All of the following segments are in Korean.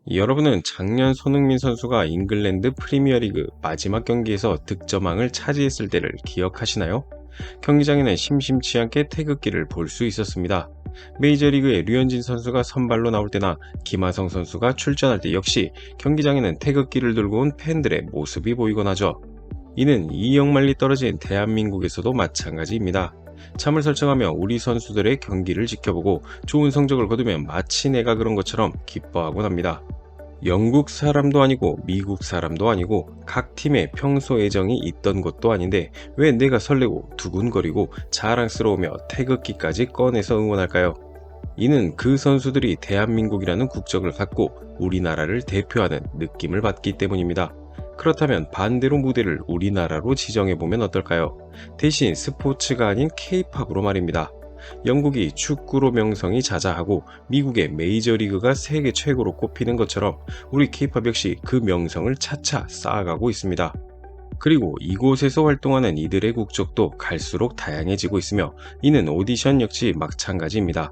여러분은 작년 손흥민 선수가 잉글랜드 프리미어리그 마지막 경기에서 득점왕을 차지했을 때를 기억하시나요? 경기장에는 심심치 않게 태극기를 볼 수 있었습니다. 메이저리그의 류현진 선수가 선발로 나올 때나 김하성 선수가 출전할 때 역시 경기장에는 태극기를 들고 온 팬들의 모습이 보이곤 하죠. 이는 2억 마리 떨어진 대한민국에서도 마찬가지입니다. 잠을 설정하며 우리 선수들의 경기를 지켜보고 좋은 성적을 거두면 마치 내가 그런 것처럼 기뻐하곤 합니다. 영국 사람도 아니고 미국 사람도 아니고 각 팀에 평소 애정이 있던 것도 아닌데 왜 내가 설레고 두근거리고 자랑스러우며 태극기까지 꺼내서 응원할까요? 이는 그 선수들이 대한민국이라는 국적을 갖고 우리나라를 대표하는 느낌을 받기 때문입니다. 그렇다면 반대로 무대를 우리나라로 지정해보면 어떨까요? 대신 스포츠가 아닌 K-팝으로 말입니다. 영국이 축구로 명성이 자자하고 미국의 메이저리그가 세계 최고로 꼽히는 것처럼 우리 K-팝 역시 그 명성을 차차 쌓아가고 있습니다. 그리고 이곳에서 활동하는 이들의 국적도 갈수록 다양해지고 있으며 이는 오디션 역시 마찬가지입니다.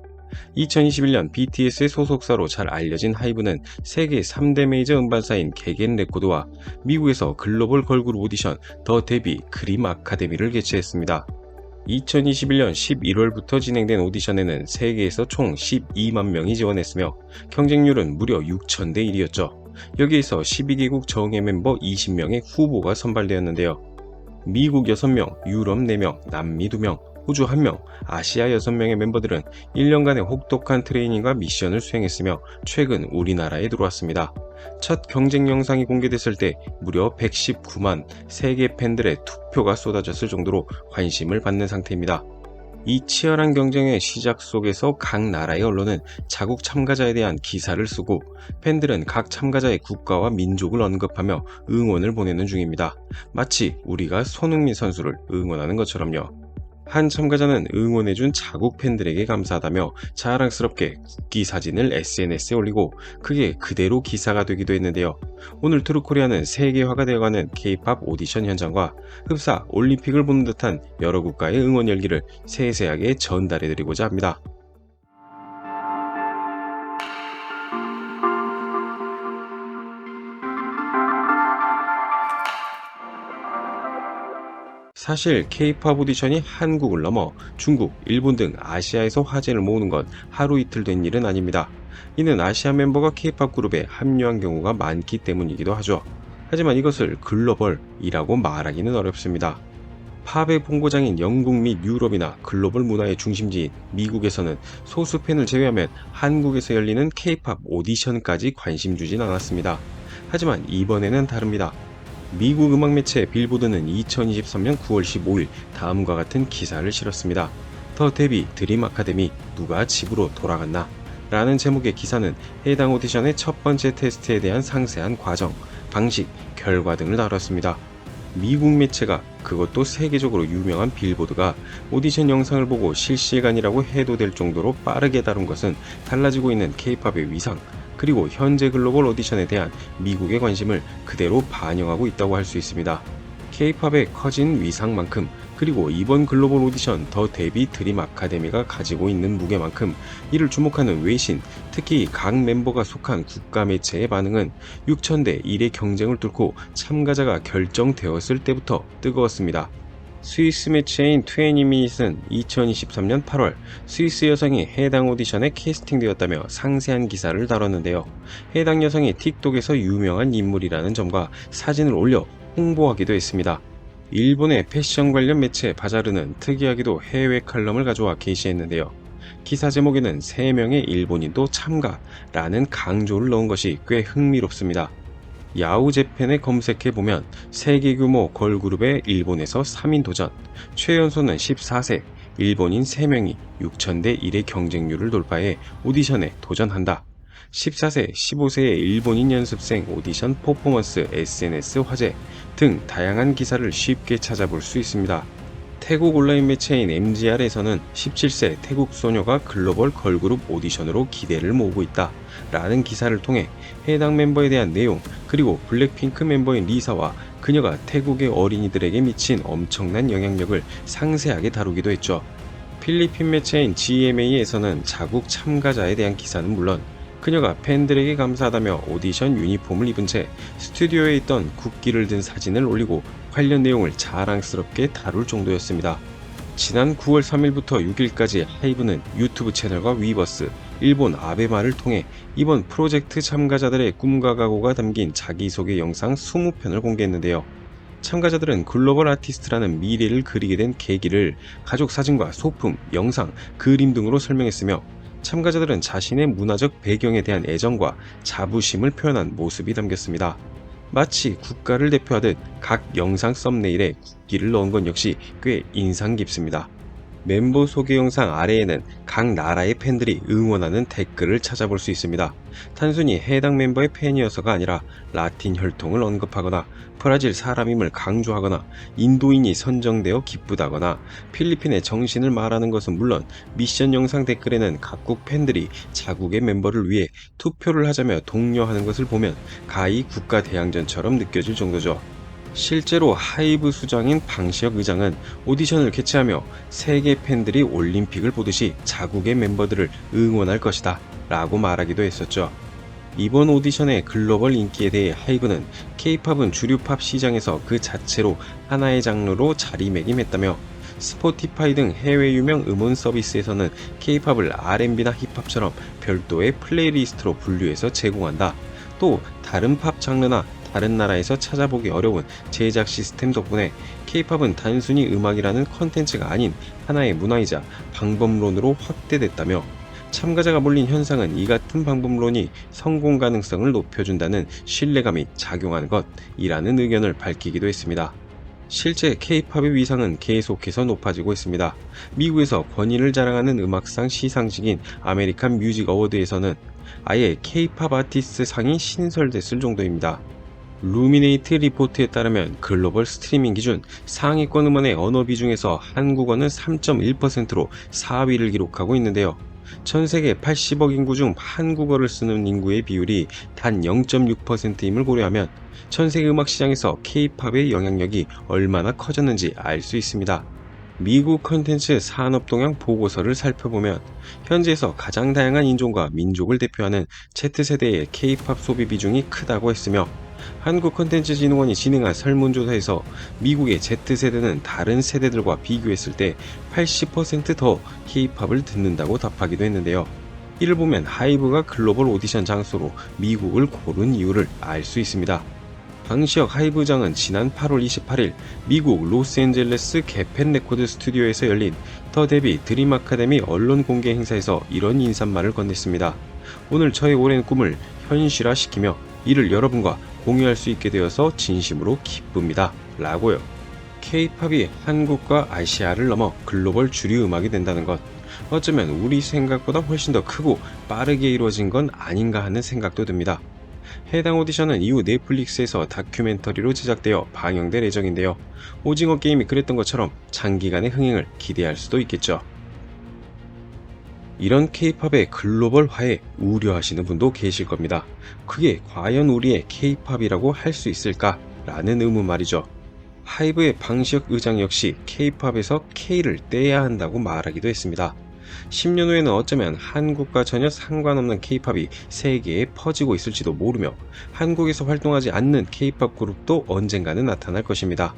2021년 BTS의 소속사로 잘 알려진 하이브는 세계 3대 메이저 음반사인 개겐 레코드와 미국에서 글로벌 걸그룹 오디션 더 데뷔 그림 아카데미를 개최했습니다. 2021년 11월부터 진행된 오디션에는 세계에서 총 12만 명이 지원했으며 경쟁률은 무려 6,000대 1이었죠. 여기에서 12개국 정예 멤버 20명의 후보가 선발되었는데요. 미국 6명, 유럽 4명, 남미 2명, 호주 1명, 아시아 6명의 멤버들은 1년간의 혹독한 트레이닝과 미션을 수행했으며 최근 우리나라에 들어왔습니다. 첫 경쟁 영상이 공개됐을 때 무려 119만 세계 팬들의 투표가 쏟아졌을 정도로 관심을 받는 상태입니다. 이 치열한 경쟁의 시작 속에서 각 나라의 언론은 자국 참가자에 대한 기사를 쓰고 팬들은 각 참가자의 국가와 민족을 언급하며 응원을 보내는 중입니다. 마치 우리가 손흥민 선수를 응원하는 것처럼요. 한 참가자는 응원해준 자국 팬들에게 감사하다며 자랑스럽게 국기 사진을 SNS에 올리고 그게 그대로 기사가 되기도 했는데요. 오늘 트루코리아는 세계화가 되어가는 K-팝 오디션 현장과 흡사 올림픽을 보는 듯한 여러 국가의 응원 열기를 세세하게 전달해드리고자 합니다. 사실 K-팝 오디션이 한국을 넘어 중국, 일본 등 아시아에서 화제를 모으는 건 하루 이틀 된 일은 아닙니다. 이는 아시아 멤버가 K-팝 그룹에 합류한 경우가 많기 때문이기도 하죠. 하지만 이것을 글로벌이라고 말하기는 어렵습니다. 팝의 본고장인 영국 및 유럽이나 글로벌 문화의 중심지인 미국에서는 소수 팬을 제외하면 한국에서 열리는 K-팝 오디션까지 관심 주진 않았습니다. 하지만 이번에는 다릅니다. 미국 음악 매체 빌보드는 2023년 9월 15일 다음과 같은 기사를 실었습니다. 더 데뷔 드림 아카데미 누가 집으로 돌아갔나? 라는 제목의 기사는 해당 오디션의 첫 번째 테스트에 대한 상세한 과정, 방식, 결과 등을 다뤘습니다. 미국 매체가 그것도 세계적으로 유명한 빌보드가 오디션 영상을 보고 실시간이라고 해도 될 정도로 빠르게 다룬 것은 달라지고 있는 K-팝의 위상, 그리고 현재 글로벌 오디션에 대한 미국의 관심을 그대로 반영하고 있다고 할 수 있습니다. K-팝의 커진 위상만큼 그리고 이번 글로벌 오디션 더 데뷔 드림 아카데미가 가지고 있는 무게만큼 이를 주목하는 외신, 특히 각 멤버가 속한 국가 매체의 반응은 6,000대 1의 경쟁을 뚫고 참가자가 결정되었을 때부터 뜨거웠습니다. 스위스 매체인 20미닛은 2023년 8월 스위스 여성이 해당 오디션에 캐스팅되었다며 상세한 기사를 다뤘는데요. 해당 여성이 틱톡에서 유명한 인물이라는 점과 사진을 올려 홍보하기도 했습니다. 일본의 패션 관련 매체 바자르는 특이하게도 해외 칼럼을 가져와 게시했는데요. 기사 제목에는 3명의 일본인도 참가라는 강조를 넣은 것이 꽤 흥미롭습니다. 야후 재팬에 검색해보면 세계 규모 걸그룹의 일본에서 3인 도전, 최연소는 14세, 일본인 3명이 6,000대 1의 경쟁률을 돌파해 오디션에 도전한다. 14세, 15세의 일본인 연습생 오디션 퍼포먼스 SNS 화제 등 다양한 기사를 쉽게 찾아볼 수 있습니다. 태국 온라인 매체인 MGR에서는 17세 태국 소녀가 글로벌 걸그룹 오디션으로 기대를 모으고 있다 라는 기사를 통해 해당 멤버에 대한 내용, 그리고 블랙핑크 멤버인 리사와 그녀가 태국의 어린이들에게 미친 엄청난 영향력을 상세하게 다루기도 했죠. 필리핀 매체인 GMA에서는 자국 참가자에 대한 기사는 물론 그녀가 팬들에게 감사하다며 오디션 유니폼을 입은 채 스튜디오에 있던 국기를 든 사진을 올리고 관련 내용을 자랑스럽게 다룰 정도였습니다. 지난 9월 3일부터 6일까지 하이브는 유튜브 채널과 위버스, 일본 아베마를 통해 이번 프로젝트 참가자들의 꿈과 각오가 담긴 자기소개 영상 20편을 공개했는데요. 참가자들은 글로벌 아티스트라는 미래를 그리게 된 계기를 가족 사진과 소품, 영상, 그림 등으로 설명했으며 참가자들은 자신의 문화적 배경에 대한 애정과 자부심을 표현한 모습이 담겼습니다. 마치 국가를 대표하듯 각 영상 썸네일에 국기를 넣은 건 역시 꽤 인상 깊습니다. 멤버 소개 영상 아래에는 각 나라의 팬들이 응원하는 댓글을 찾아볼 수 있습니다. 단순히 해당 멤버의 팬이어서가 아니라 라틴 혈통을 언급하거나 브라질 사람임을 강조하거나 인도인이 선정되어 기쁘다거나 필리핀의 정신을 말하는 것은 물론 미션 영상 댓글에는 각국 팬들이 자국의 멤버를 위해 투표를 하자며 독려하는 것을 보면 가히 국가 대항전처럼 느껴질 정도죠. 실제로 하이브 수장인 방시혁 의장은 오디션을 개최하며 세계 팬들이 올림픽을 보듯이 자국의 멤버들을 응원할 것이다 라고 말하기도 했었죠. 이번 오디션의 글로벌 인기에 대해 하이브는 K-팝은 주류 팝 시장에서 그 자체로 하나의 장르로 자리매김했다며 스포티파이 등 해외 유명 음원 서비스에서는 K-팝을 R&B나 힙합처럼 별도의 플레이리스트로 분류해서 제공한다. 또 다른 팝 장르나 다른 나라에서 찾아보기 어려운 제작 시스템 덕분에 K-팝은 단순히 음악이라는 컨텐츠가 아닌 하나의 문화이자 방법론으로 확대됐다며 참가자가 몰린 현상은 이 같은 방법론이 성공 가능성을 높여준다는 신뢰감이 작용한 것이라는 의견을 밝히기도 했습니다. 실제 K-팝의 위상은 계속해서 높아지고 있습니다. 미국에서 권위를 자랑하는 음악상 시상식인 아메리칸 뮤직 어워드에서는 아예 K-팝 아티스트 상이 신설됐을 정도입니다. 루미네이트 리포트에 따르면 글로벌 스트리밍 기준 상위권 음원의 언어 비중에서 한국어는 3.1%로 4위를 기록하고 있는데요. 전 세계 80억 인구 중 한국어를 쓰는 인구의 비율이 단 0.6%임을 고려하면 전 세계 음악 시장에서 K-팝의 영향력이 얼마나 커졌는지 알 수 있습니다. 미국 컨텐츠 산업 동향 보고서를 살펴보면 현지에서 가장 다양한 인종과 민족을 대표하는 Z세대의 K-팝 소비 비중이 크다고 했으며 한국컨텐츠진흥원이 진행한 설문조사에서 미국의 Z세대는 다른 세대들과 비교했을 때 80%더 K-팝을 듣는다고 답하기도 했는데요. 이를 보면 하이브가 글로벌 오디션 장소로 미국을 고른 이유를 알 수 있습니다. 방시혁 하이브장은 지난 8월 28일 미국 로스앤젤레스 개펜 레코드 스튜디오에서 열린 더 데뷔 드림 아카데미 언론 공개 행사에서 이런 인사말을 건넸습니다. 오늘 저의 오랜 꿈을 현실화시키며 이를 여러분과 공유할 수 있게 되어서 진심으로 기쁩니다. 라고요. K-팝이 한국과 아시아를 넘어 글로벌 주류 음악이 된다는 것. 어쩌면 우리 생각보다 훨씬 더 크고 빠르게 이루어진 건 아닌가 하는 생각도 듭니다. 해당 오디션은 이후 넷플릭스에서 다큐멘터리로 제작되어 방영될 예정인데요. 오징어 게임이 그랬던 것처럼 장기간의 흥행을 기대할 수도 있겠죠. 이런 K-팝의 글로벌화에 우려하시는 분도 계실 겁니다. 그게 과연 우리의 K-팝이라고 할 수 있을까? 라는 의문 말이죠. 하이브의 방시혁 의장 역시 K-팝에서 K를 떼야 한다고 말하기도 했습니다. 10년 후에는 어쩌면 한국과 전혀 상관없는 K-팝이 세계에 퍼지고 있을지도 모르며 한국에서 활동하지 않는 K-팝 그룹도 언젠가는 나타날 것입니다.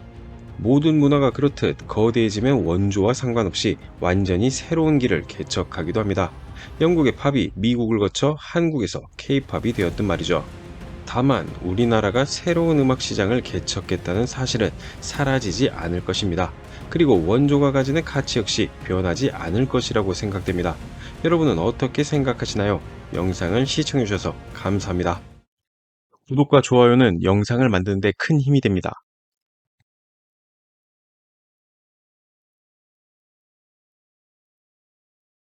모든 문화가 그렇듯 거대해지면 원조와 상관없이 완전히 새로운 길을 개척하기도 합니다. 영국의 팝이 미국을 거쳐 한국에서 K-팝이 되었던 말이죠. 다만 우리나라가 새로운 음악 시장을 개척했다는 사실은 사라지지 않을 것입니다. 그리고 원조가 가지는 가치 역시 변하지 않을 것이라고 생각됩니다. 여러분은 어떻게 생각하시나요? 영상을 시청해주셔서 감사합니다. 구독과 좋아요는 영상을 만드는 데 큰 힘이 됩니다.